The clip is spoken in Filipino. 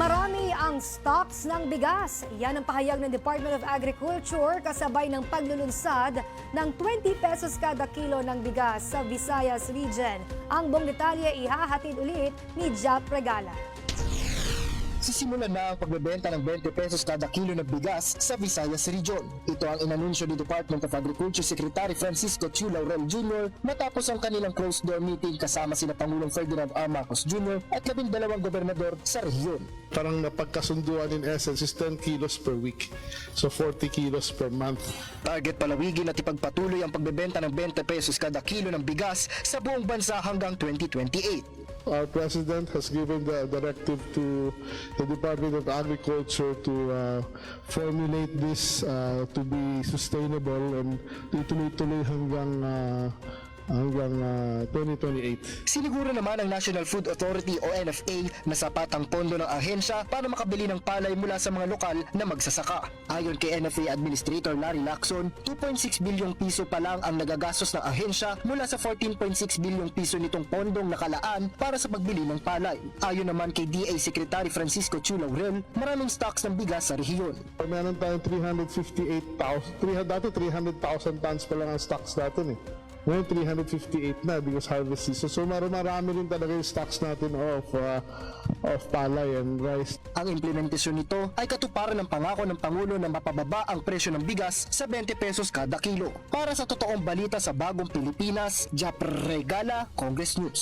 Marami ang stocks ng bigas. Yan ang pahayag ng Department of Agriculture kasabay ng paglulunsad ng 20 pesos kada kilo ng bigas sa Visayas Region. Ang buong detalye ihahatid ulit ni Jap Regala. Sisimulan na ang pagbebenta ng 20 pesos kada kilo ng bigas sa Visayas Region. Ito ang inanunsyo ni Department of Agriculture Secretary Francisco Chu Laurel Jr. matapos ang kanilang closed-door meeting kasama sina Pangulong Ferdinand R. Marcos Jr. at 12 gobernador sa rehiyon. Parang napagkasunduan in essence is 10 kilos per week. So 40 kilos per month. Target palawigin at ipagpatuloy ang pagbebenta ng 20 pesos kada kilo ng bigas sa buong bansa hanggang 2028. Our President has given the directive to the Department of Agriculture to formulate this to be sustainable and tuloy-tuloy hanggang 2028. Siniguro naman ng National Food Authority o NFA na sapat ang pondo ng ahensya para makabili ng palay mula sa mga lokal na magsasaka. Ayon kay NFA Administrator Larry Lacson, 2.6 bilyong piso pa lang ang nagagastos ng ahensya mula sa 14.6 bilyong piso nitong pondong nakalaan para sa pagbili ng palay. Ayon naman kay DA Secretary Francisco Chu Laurel, maraming stocks ng bigas sa rehiyon. Meron tayong 358,000, dati 300,000 tons pa lang ang stocks natin eh. Ngayon 358 na because harvest season. So marami rin talaga yung stocks natin of palay and rice. Ang implementasyon nito ay katuparan ng pangako ng Pangulo na mapababa ang presyo ng bigas sa 20 pesos kada kilo. Para sa totoong balita sa Bagong Pilipinas, Jap Regala, Congress News.